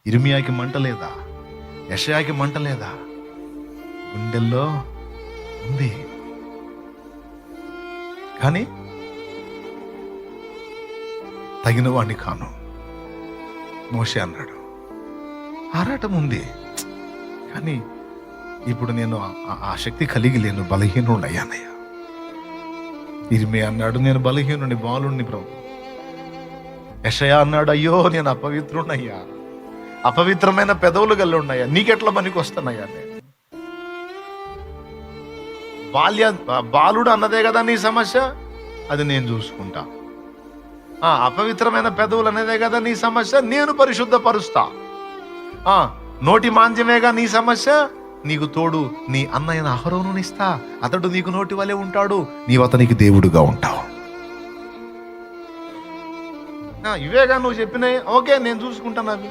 ఇర్మియాకి మంట లేదా? యెషయాకి మంట లేదా? గుండెల్లో ఉంది. కానీ తగిన వాడిని కాను. మోషే అన్నాడు, ఆరాటం ఉంది, కానీ ఇప్పుడు నేను ఆ శక్తి కలిగి లేను, బలహీనుడు అయ్యానయ్యా. ఇర్మియా అన్నాడు, నేను బలహీనుని, బాలుణ్ణి ప్రభు. యెషయా అన్నాడు, అయ్యో నేను అపవిత్రుడయ్యా, అపవిత్రమైన పెదవులు గల్లి ఉన్నాయా, నీకెట్లా పనికి వస్తానయ్యా నేను. బాలుడు అన్నదే కదా నీ సమస్య, అది నేను చూసుకుంటా. అపవిత్రమైన పెదవులు అనేదే కదా నీ సమస్య, నేను పరిశుద్ధపరుస్తా. నోటి మాంద్యమేగా నీ సమస్య, నీకు తోడు నీ అన్నయ్యన అహరోనునిస్తా, అతడు నీకు నోటి వలె ఉంటాడు, నీవు అతనికి దేవుడుగా ఉంటావు. ఇవేగా నువ్వు చెప్పినాయి, ఓకే నేను చూసుకుంటాను అవి.